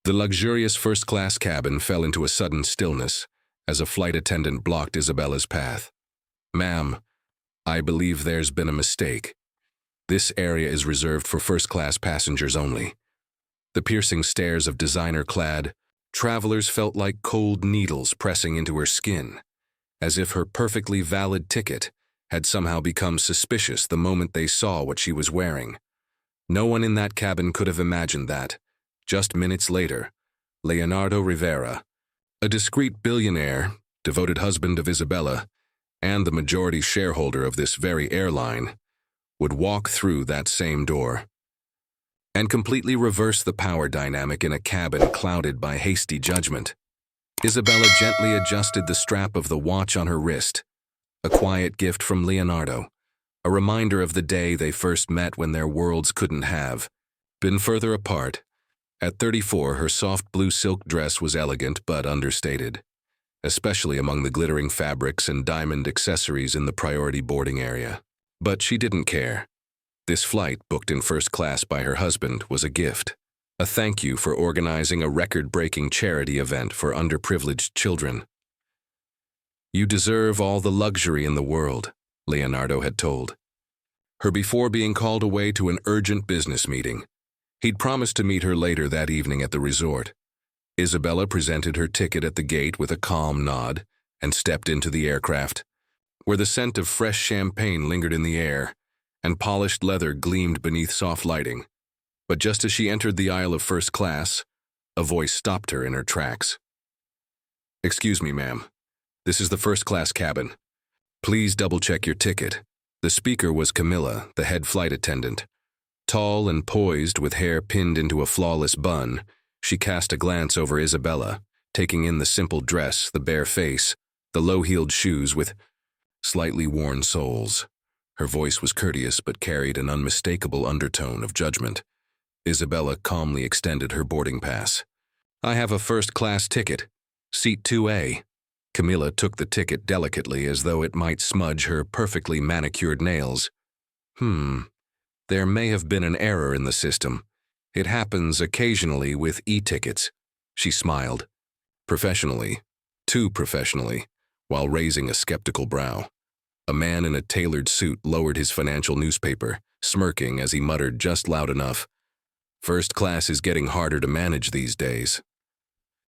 The luxurious first-class cabin fell into a sudden stillness as a flight attendant blocked Isabella's path. "Ma'am, I believe there's been a mistake. This area is reserved for first-class passengers only." The piercing stares of designer-clad travelers felt like cold needles pressing into her skin, as if her perfectly valid ticket had somehow become suspicious the moment they saw what she was wearing. No one in that cabin could have imagined that, just minutes later, Leonardo Rivera, a discreet billionaire, devoted husband of Isabella, and the majority shareholder of this very airline, would walk through that same door and completely reverse the power dynamic in a cabin clouded by hasty judgment. Isabella gently adjusted the strap of the watch on her wrist, a quiet gift from Leonardo, a reminder of the day they first met when their worlds couldn't have been further apart. At 34, her soft blue silk dress was elegant but understated, especially among the glittering fabrics and diamond accessories in the priority boarding area. But she didn't care. This flight, booked in first class by her husband, was a gift, a thank you for organizing a record-breaking charity event for underprivileged children. "You deserve all the luxury in the world," Leonardo had told her before being called away to an urgent business meeting. He'd promised to meet her later that evening at the resort. Isabella presented her ticket at the gate with a calm nod and stepped into the aircraft, where the scent of fresh champagne lingered in the air and polished leather gleamed beneath soft lighting. But just as she entered the aisle of first class, a voice stopped her in her tracks. "Excuse me, ma'am. This is the first-class cabin. Please double-check your ticket." The speaker was Camilla, the head flight attendant. Tall and poised, with hair pinned into a flawless bun, she cast a glance over Isabella, taking in the simple dress, the bare face, the low-heeled shoes with slightly worn soles. Her voice was courteous but carried an unmistakable undertone of judgment. Isabella calmly extended her boarding pass. "I have a first-class ticket, seat 2A. Camilla took the ticket delicately as though it might smudge her perfectly manicured nails. There may have been an error in the system. It happens occasionally with e-tickets." She smiled. Professionally, too professionally, while raising a skeptical brow. A man in a tailored suit lowered his financial newspaper, smirking as he muttered just loud enough, "First class is getting harder to manage these days."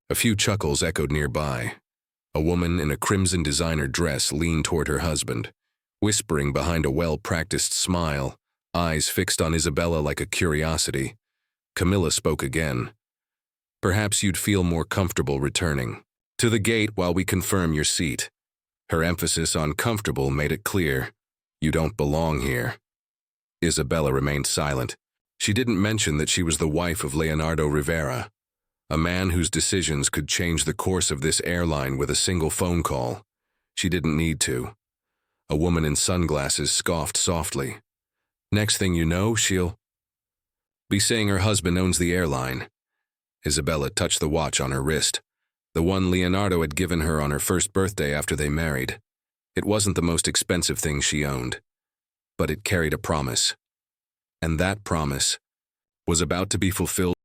A few chuckles echoed nearby. A woman in a crimson designer dress leaned toward her husband, whispering behind a well-practiced smile, eyes fixed on Isabella like a curiosity. Camilla spoke again. "Perhaps you'd feel more comfortable returning to the gate while we confirm your seat." Her emphasis on comfortable made it clear, "You don't belong here." Isabella remained silent. She didn't mention that she was the wife of Leonardo Rivera, a man whose decisions could change the course of this airline with a single phone call. She didn't need to. A woman in sunglasses scoffed softly. "Next thing you know, she'll be saying her husband owns the airline." Isabella touched the watch on her wrist, the one Leonardo had given her on her first birthday after they married. It wasn't the most expensive thing she owned, but it carried a promise. And that promise was about to be fulfilled.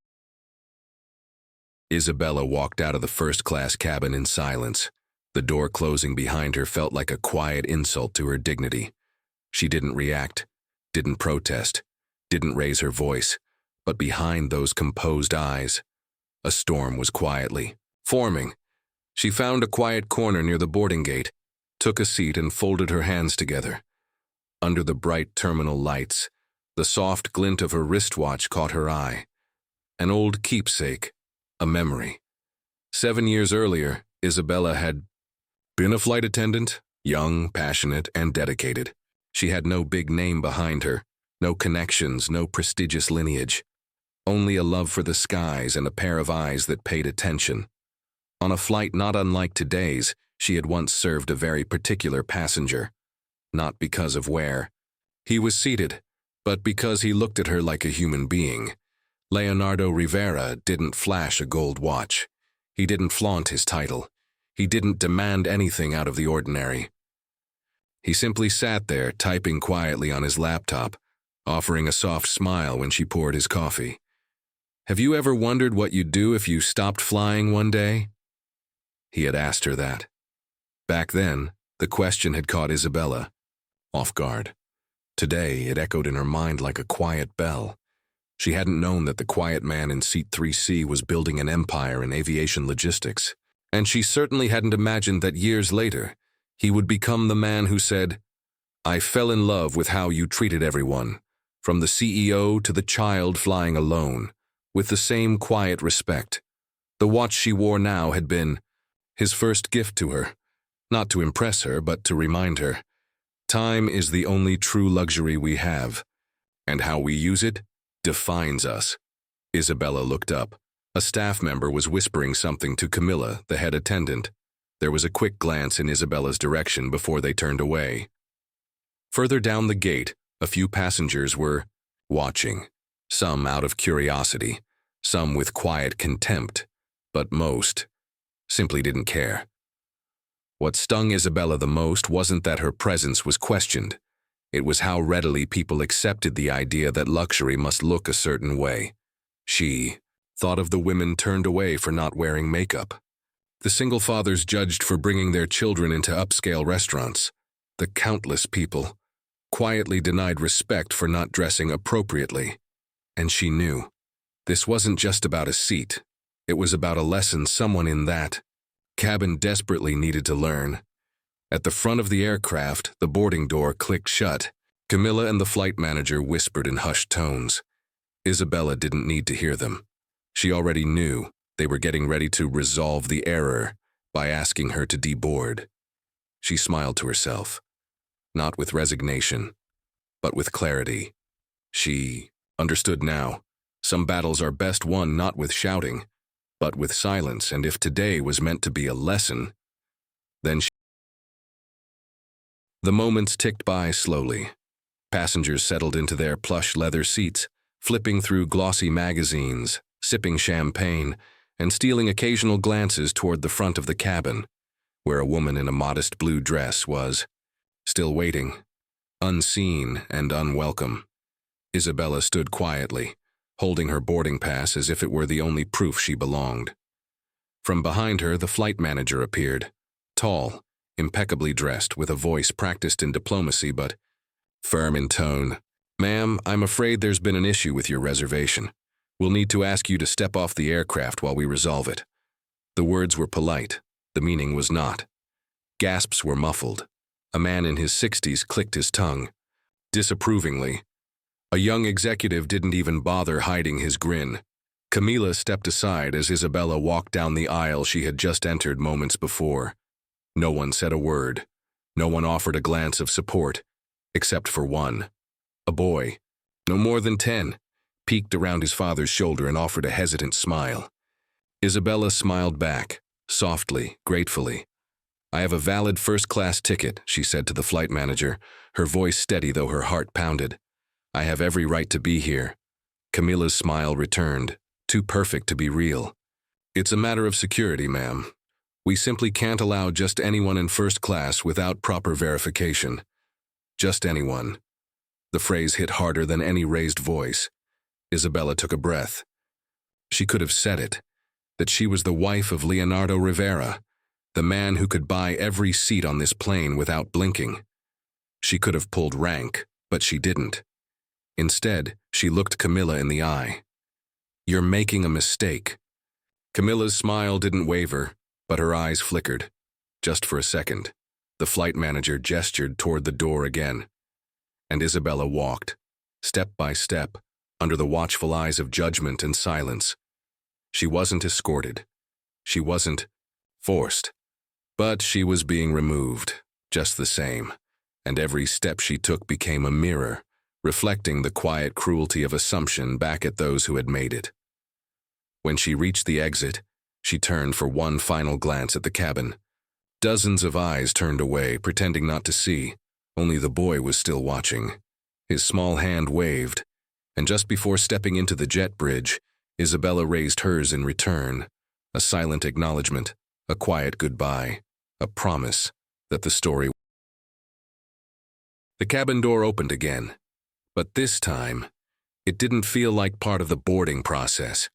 Isabella walked out of the first-class cabin in silence. The door closing behind her felt like a quiet insult to her dignity. She didn't react, didn't protest, didn't raise her voice, but behind those composed eyes, a storm was quietly forming. She found a quiet corner near the boarding gate, took a seat and folded her hands together. Under the bright terminal lights, the soft glint of her wristwatch caught her eye. An old keepsake, a memory. 7 years earlier, Isabella had been a flight attendant, young, passionate, and dedicated. She had no big name behind her, no connections, no prestigious lineage. Only a love for the skies and a pair of eyes that paid attention. On a flight not unlike today's, she had once served a very particular passenger. Not because of where he was seated, but because he looked at her like a human being. Leonardo Rivera didn't flash a gold watch. He didn't flaunt his title. He didn't demand anything out of the ordinary. He simply sat there, typing quietly on his laptop, offering a soft smile when she poured his coffee. Have you ever wondered what you'd do if you stopped flying one day? He had asked her that. Back then, the question had caught Isabella off guard. Today, it echoed in her mind like a quiet bell. She hadn't known that the quiet man in seat 3C was building an empire in aviation logistics, and she certainly hadn't imagined that years later, he would become the man who said, "I fell in love with how you treated everyone, from the CEO to the child flying alone, with the same quiet respect." The watch she wore now had been his first gift to her, not to impress her, but to remind her, time is the only true luxury we have, and how we use it defines us. Isabella looked up. A staff member was whispering something to Camilla, the head attendant. There was a quick glance in Isabella's direction before they turned away. Further down the gate, a few passengers were watching, some out of curiosity, some with quiet contempt, but most simply didn't care. What stung Isabella the most wasn't that her presence was questioned. It was how readily people accepted the idea that luxury must look a certain way. She thought of the women turned away for not wearing makeup, the single fathers judged for bringing their children into upscale restaurants, the countless people quietly denied respect for not dressing appropriately. And she knew this wasn't just about a seat. It was about a lesson someone in that cabin desperately needed to learn. At the front of the aircraft, the boarding door clicked shut. Camilla and the flight manager whispered in hushed tones. Isabella didn't need to hear them. She already knew they were getting ready to resolve the error by asking her to deboard. She smiled to herself, not with resignation, but with clarity. She understood now. Some battles are best won not with shouting, but with silence, and if today was meant to be a lesson, then The moments ticked by slowly. Passengers settled into their plush leather seats, flipping through glossy magazines, sipping champagne, and stealing occasional glances toward the front of the cabin, where a woman in a modest blue dress was still waiting, unseen and unwelcome. Isabella stood quietly, holding her boarding pass as if it were the only proof she belonged. From behind her, the flight manager appeared, tall, impeccably dressed, with a voice practiced in diplomacy but firm in tone. "Ma'am, I'm afraid there's been an issue with your reservation. We'll need to ask you to step off the aircraft while we resolve it." The words were polite. The meaning was not. Gasps were muffled. A man in his 60s clicked his tongue. Disapprovingly. A young executive didn't even bother hiding his grin. Camilla stepped aside as Isabella walked down the aisle she had just entered moments before. No one said a word. No one offered a glance of support, except for one. A boy, no more than 10, peeked around his father's shoulder and offered a hesitant smile. Isabella smiled back, softly, gratefully. "I have a valid first-class ticket," she said to the flight manager, her voice steady though her heart pounded. "I have every right to be here." Camilla's smile returned, too perfect to be real. "It's a matter of security, ma'am. We simply can't allow just anyone in first class without proper verification. Just anyone." The phrase hit harder than any raised voice. Isabella took a breath. She could have said it, that she was the wife of Leonardo Rivera, the man who could buy every seat on this plane without blinking. She could have pulled rank, but she didn't. Instead, she looked Camilla in the eye. "You're making a mistake." Camilla's smile didn't waver, but her eyes flickered. Just for a second, the flight manager gestured toward the door again, and Isabella walked, step by step, under the watchful eyes of judgment and silence. She wasn't escorted. She wasn't forced. But she was being removed, just the same, and every step she took became a mirror, reflecting the quiet cruelty of assumption back at those who had made it. When she reached the exit, she turned for one final glance at the cabin. Dozens of eyes turned away, pretending not to see. Only the boy was still watching. His small hand waved, and just before stepping into the jet bridge, Isabella raised hers in return, a silent acknowledgement, a quiet goodbye, a promise that the story. The cabin door opened again, but this time, it didn't feel like part of the boarding process.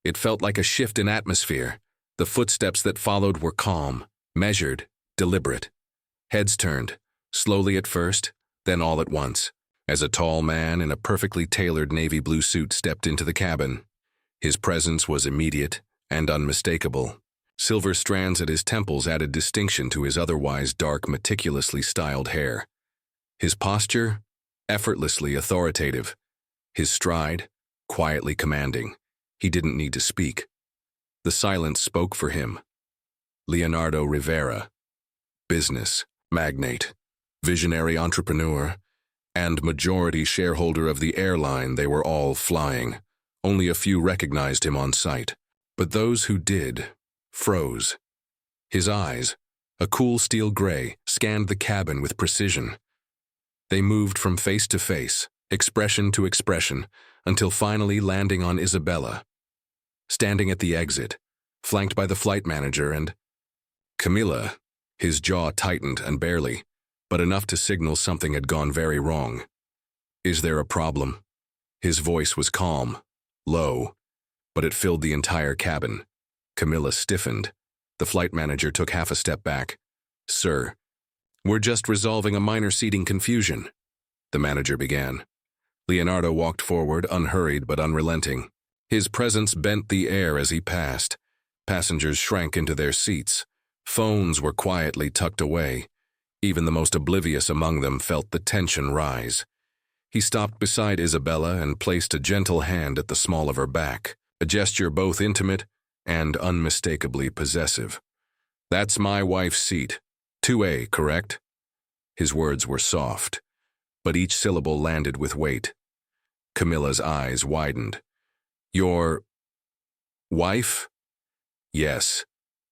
It felt like a shift in atmosphere. The footsteps that followed were calm, measured, deliberate. Heads turned, slowly at first, then all at once, as a tall man in a perfectly tailored navy blue suit stepped into the cabin. His presence was immediate and unmistakable. Silver strands at his temples added distinction to his otherwise dark, meticulously styled hair. His posture, effortlessly authoritative. His stride, quietly commanding. He didn't need to speak. The silence spoke for him. Leonardo Rivera, business magnate, visionary entrepreneur, and majority shareholder of the airline they were all flying. Only a few recognized him on sight, but those who did froze. His eyes, a cool steel gray, scanned the cabin with precision. They moved from face to face, expression to expression, until finally landing on Isabella, standing at the exit, flanked by the flight manager and Camilla. His jaw tightened and barely, but enough to signal something had gone very wrong. "Is there a problem?" His voice was calm, low, but it filled the entire cabin. Camilla stiffened. The flight manager took half a step back. "Sir, we're just resolving a minor seating confusion," the manager began. Leonardo walked forward, unhurried but unrelenting. His presence bent the air as he passed. Passengers shrank into their seats. Phones were quietly tucked away. Even the most oblivious among them felt the tension rise. He stopped beside Isabella and placed a gentle hand at the small of her back, a gesture both intimate and unmistakably possessive. "That's my wife's seat. 2A, correct?" His words were soft, but each syllable landed with weight. Camilla's eyes widened. "Your wife?" "Yes,"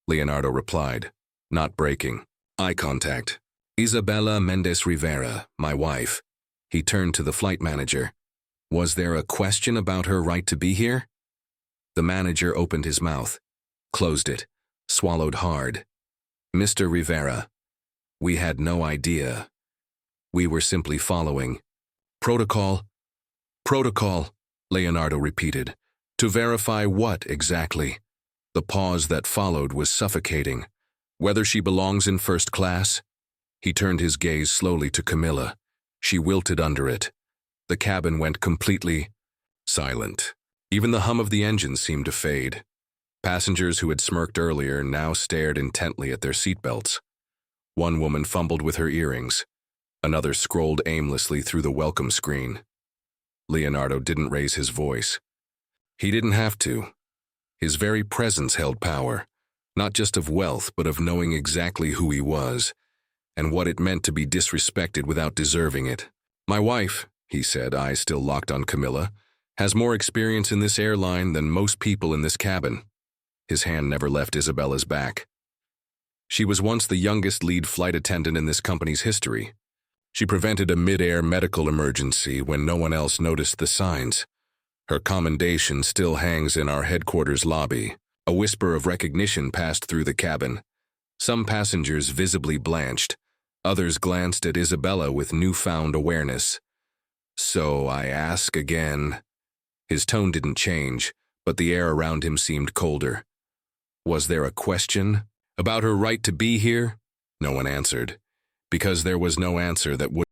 Leonardo replied, not breaking. Eye contact. "Isabella Mendez Rivera, my wife." He turned to the flight manager. "Was there a question about her right to be here?" The manager opened his mouth, closed it, swallowed hard. "Mr. Rivera, we had no idea. We were simply following protocol." "Protocol," Leonardo repeated. "To verify what exactly?" The pause that followed was suffocating. "Whether she belongs in first class?" He turned his gaze slowly to Camilla. She wilted under it. The cabin went completely silent. Even the hum of the engine seemed to fade. Passengers who had smirked earlier now stared intently at their seatbelts. One woman fumbled with her earrings. Another scrolled aimlessly through the welcome screen. Leonardo didn't raise his voice. He didn't have to. His very presence held power, not just of wealth, but of knowing exactly who he was, and what it meant to be disrespected without deserving it. "My wife," he said, eyes still locked on Camilla, "has more experience in this airline than most people in this cabin." His hand never left Isabella's back. She was once the youngest lead flight attendant in this company's history. She prevented a mid-air medical emergency when no one else noticed the signs. Her commendation still hangs in our headquarters lobby. A whisper of recognition passed through the cabin. Some passengers visibly blanched. Others glanced at Isabella with newfound awareness. "So I ask again." His tone didn't change, but the air around him seemed colder. "Was there a question about her right to be here?" No one answered, because there was no answer that would.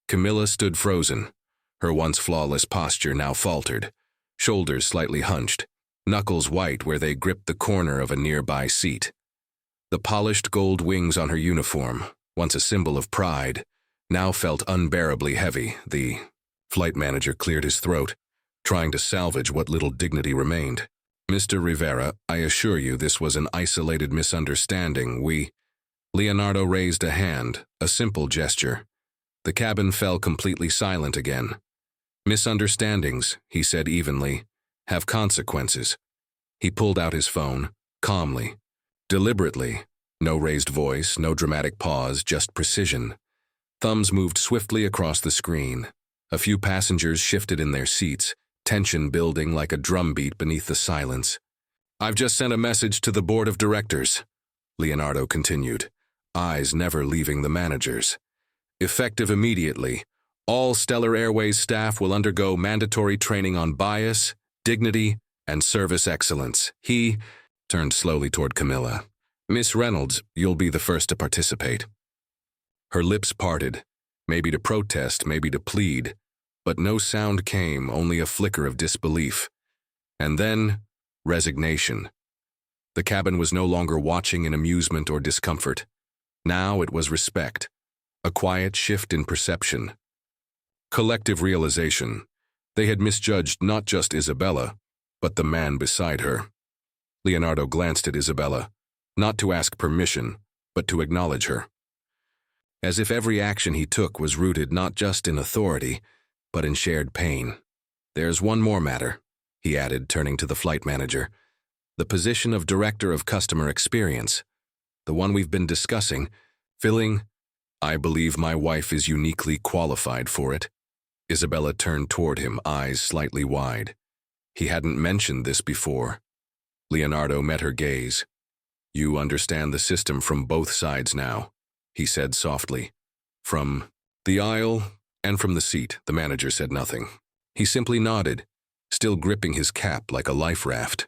Camilla stood frozen. Her once flawless posture now faltered, shoulders slightly hunched, knuckles white where they gripped the corner of a nearby seat. The polished gold wings on her uniform, once a symbol of pride, now felt unbearably heavy. The flight manager cleared his throat, trying to salvage what little dignity remained. "Mr. Rivera, I assure you this was an isolated misunderstanding. Leonardo raised a hand, a simple gesture. The cabin fell completely silent again. "Misunderstandings," he said evenly, "have consequences." He pulled out his phone, calmly, deliberately. No raised voice, no dramatic pause, just precision. Thumbs moved swiftly across the screen. A few passengers shifted in their seats, tension building like a drumbeat beneath the silence. "I've just sent a message to the board of directors," Leonardo continued, eyes never leaving the managers. "Effective immediately, all Stellar Airways staff will undergo mandatory training on bias, dignity, and service excellence. He turned slowly toward Camilla. Miss Reynolds, you'll be the first to participate. Her lips parted, maybe to protest, maybe to plead, but no sound came, only a flicker of disbelief. And then, resignation. The cabin was no longer watching in amusement or discomfort. Now it was respect, a quiet shift in perception. Collective realization. They had misjudged not just Isabella, but the man beside her. Leonardo glanced at Isabella, not to ask permission, but to acknowledge her. As if every action he took was rooted not just in authority, but in shared pain. There's one more matter, he added, turning to the flight manager. The position of Director of Customer Experience, the one we've been discussing, filling. I believe my wife is uniquely qualified for it. Isabella turned toward him, eyes slightly wide. He hadn't mentioned this before. Leonardo met her gaze. You understand the system from both sides now, he said softly. From the aisle and from the seat, the manager said nothing. He simply nodded, still gripping his cap like a life raft.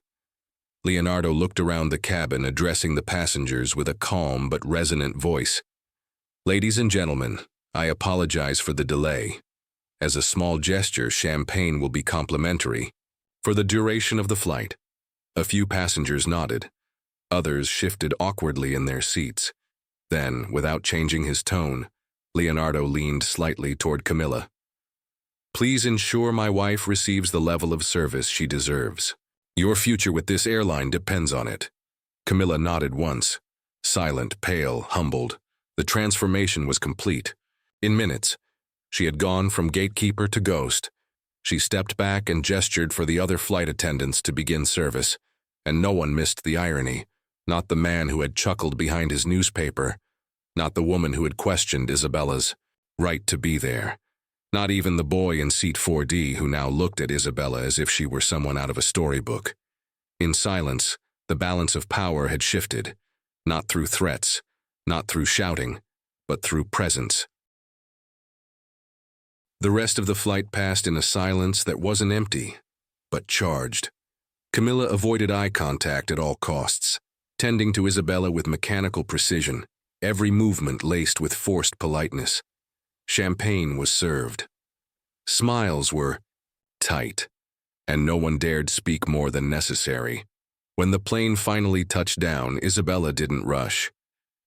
Leonardo looked around the cabin, addressing the passengers with a calm but resonant voice. Ladies and gentlemen, I apologize for the delay. As a small gesture, champagne will be complimentary for the duration of the flight. A few passengers nodded. Others shifted awkwardly in their seats. Then, without changing his tone, Leonardo leaned slightly toward Camilla. Please ensure my wife receives the level of service she deserves. Your future with this airline depends on it. Camilla nodded once, silent, pale, humbled. The transformation was complete. In minutes, she had gone from gatekeeper to ghost. She stepped back and gestured for the other flight attendants to begin service, and no one missed the irony. Not the man who had chuckled behind his newspaper, not the woman who had questioned Isabella's right to be there, not even the boy in seat 4D who now looked at Isabella as if she were someone out of a storybook. In silence, the balance of power had shifted, not through threats, not through shouting, but through presence. The rest of the flight passed in a silence that wasn't empty, but charged. Camilla avoided eye contact at all costs, tending to Isabella with mechanical precision, every movement laced with forced politeness. Champagne was served. Smiles were tight, and no one dared speak more than necessary. When the plane finally touched down, Isabella didn't rush.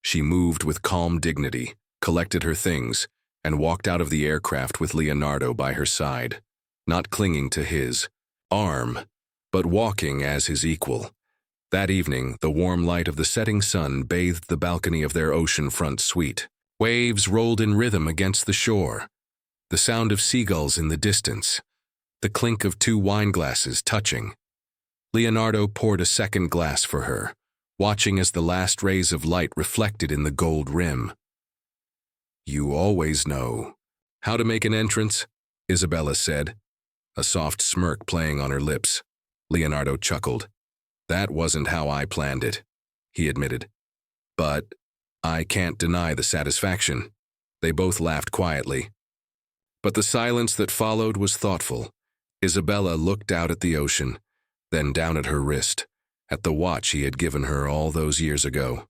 She moved with calm dignity, collected her things, and walked out of the aircraft with Leonardo by her side, not clinging to his arm, but walking as his equal. That evening, the warm light of the setting sun bathed the balcony of their oceanfront suite. Waves rolled in rhythm against the shore, the sound of seagulls in the distance, the clink of two wine glasses touching. Leonardo poured a second glass for her, watching as the last rays of light reflected in the gold rim. You always know how to make an entrance, Isabella said, a soft smirk playing on her lips. Leonardo chuckled. That wasn't how I planned it, he admitted. But I can't deny the satisfaction. They both laughed quietly. But the silence that followed was thoughtful. Isabella looked out at the ocean, then down at her wrist, at the watch he had given her all those years ago.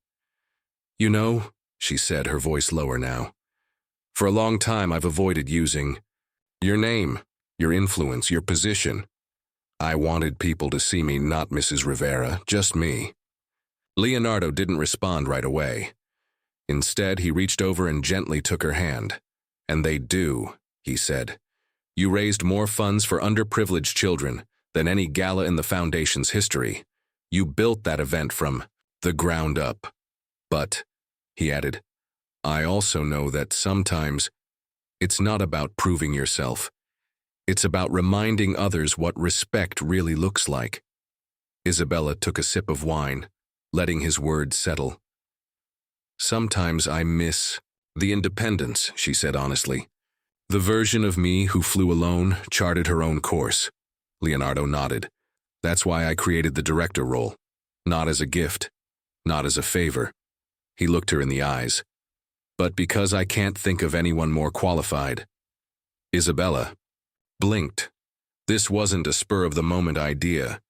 You know, she said, her voice lower now, for a long time I've avoided using your name, your influence, your position. I wanted people to see me not Mrs. Rivera, just me. Leonardo didn't respond right away. Instead, he reached over and gently took her hand. And they do, he said. You raised more funds for underprivileged children than any gala in the Foundation's history. You built that event from the ground up. But, he added, I also know that sometimes it's not about proving yourself. It's about reminding others what respect really looks like. Isabella took a sip of wine, letting his words settle. Sometimes I miss the independence, she said honestly. The version of me who flew alone, charted her own course. Leonardo nodded. That's why I created the director role. Not as a gift, not as a favor. He looked her in the eyes. But because I can't think of anyone more qualified. Isabella blinked, This wasn't a spur-of-the-moment idea.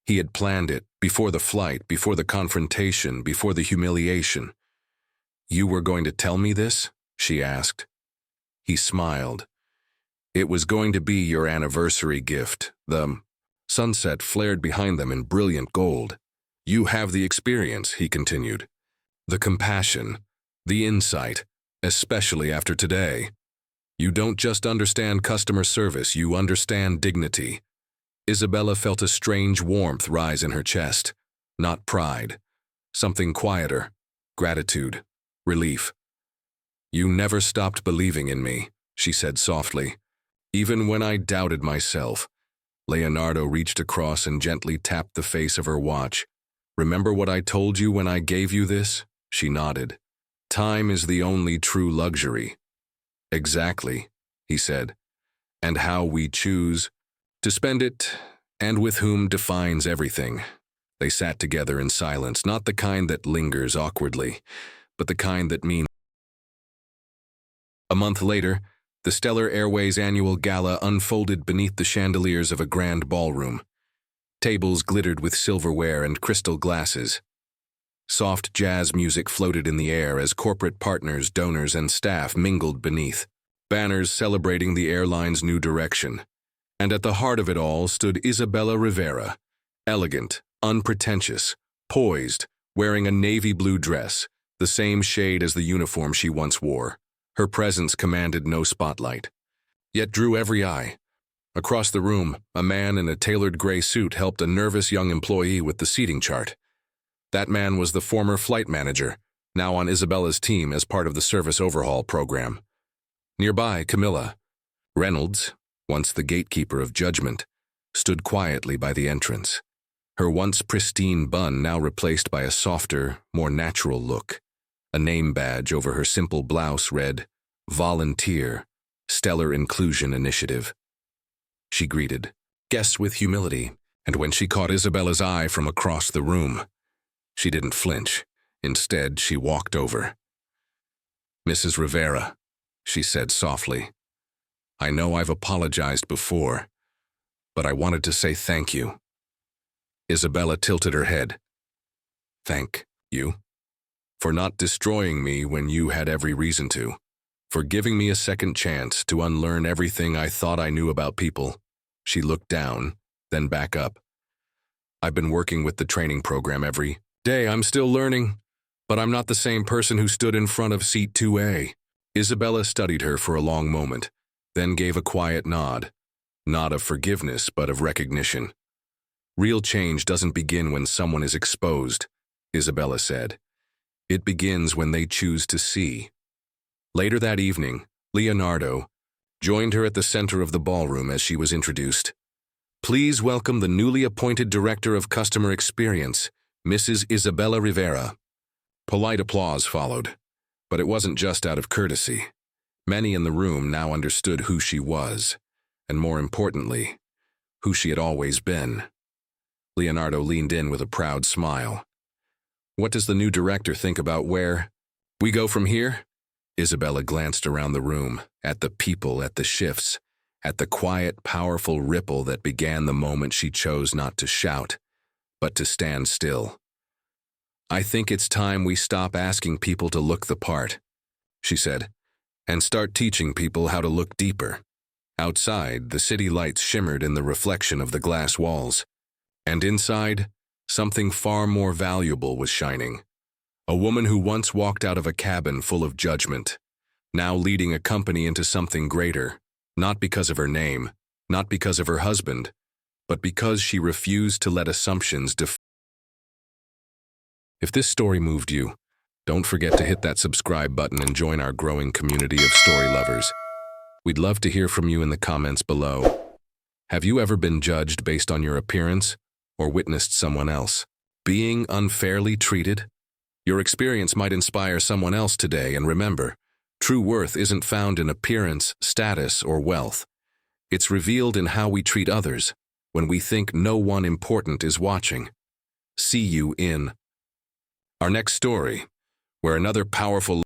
He had planned it, before the flight, before the confrontation, before the humiliation. "You were going to tell me this?" she asked. He smiled. "It was going to be your anniversary gift." The sunset flared behind them in brilliant gold. "You have the experience," he continued. "The compassion, the insight, especially after today. You don't just understand customer service, you understand dignity." Isabella felt a strange warmth rise in her chest. Not pride. Something quieter. Gratitude. Relief. "You never stopped believing in me," she said softly. "Even when I doubted myself." Leonardo reached across and gently tapped the face of her watch. "Remember what I told you when I gave you this?" She nodded. "Time is the only true luxury." "Exactly," he said. "And how we choose to spend it, and with whom, defines everything." They sat together in silence, not the kind that lingers awkwardly, but the kind that means. A month later, the Stellar Airways annual gala unfolded beneath the chandeliers of a grand ballroom. Tables glittered with silverware and crystal glasses. Soft jazz music floated in the air as corporate partners, donors, and staff mingled beneath. Banners celebrating the airline's new direction. And at the heart of it all stood Isabella Rivera, elegant, unpretentious, poised, wearing a navy blue dress, the same shade as the uniform she once wore. Her presence commanded no spotlight, yet drew every eye. Across the room, a man in a tailored gray suit helped a nervous young employee with the seating chart. That man was the former flight manager, now on Isabella's team as part of the service overhaul program. Nearby, Camilla Reynolds, once the gatekeeper of judgment, stood quietly by the entrance, her once pristine bun now replaced by a softer, more natural look. A name badge over her simple blouse read, "Volunteer, Stellar Inclusion Initiative." She greeted guests with humility, and when she caught Isabella's eye from across the room, she didn't flinch. Instead, she walked over. "Mrs. Rivera," she said softly, "I know I've apologized before, but I wanted to say thank you." Isabella tilted her head. "Thank you? For not destroying me when you had every reason to. For giving me a second chance to unlearn everything I thought I knew about people." She looked down, then back up. "I've been working with the training program every day. I'm still learning, but I'm not the same person who stood in front of seat 2A. Isabella studied her for a long moment, then gave a quiet nod. Not of forgiveness, but of recognition. "Real change doesn't begin when someone is exposed," Isabella said. "It begins when they choose to see." Later that evening, Leonardo joined her at the center of the ballroom as she was introduced. "Please welcome the newly appointed Director of Customer Experience, Mrs. Isabella Rivera." Polite applause followed, but it wasn't just out of courtesy. Many in the room now understood who she was, and more importantly, who she had always been. Leonardo leaned in with a proud smile. "What does the new director think about where we go from here?" Isabella glanced around the room, at the people, at the shifts, at the quiet, powerful ripple that began the moment she chose not to shout, but to stand still. "I think it's time we stop asking people to look the part," she said, "and start teaching people how to look deeper." Outside, the city lights shimmered in the reflection of the glass walls. And inside, something far more valuable was shining. A woman who once walked out of a cabin full of judgment, now leading a company into something greater, not because of her name, not because of her husband, but because she refused to let assumptions define. If this story moved you, don't forget to hit that subscribe button and join our growing community of story lovers. We'd love to hear from you in the comments below. Have you ever been judged based on your appearance, or witnessed someone else being unfairly treated? Your experience might inspire someone else today, and remember, true worth isn't found in appearance, status, or wealth. It's revealed in how we treat others when we think no one important is watching. See you in our next story, where another powerful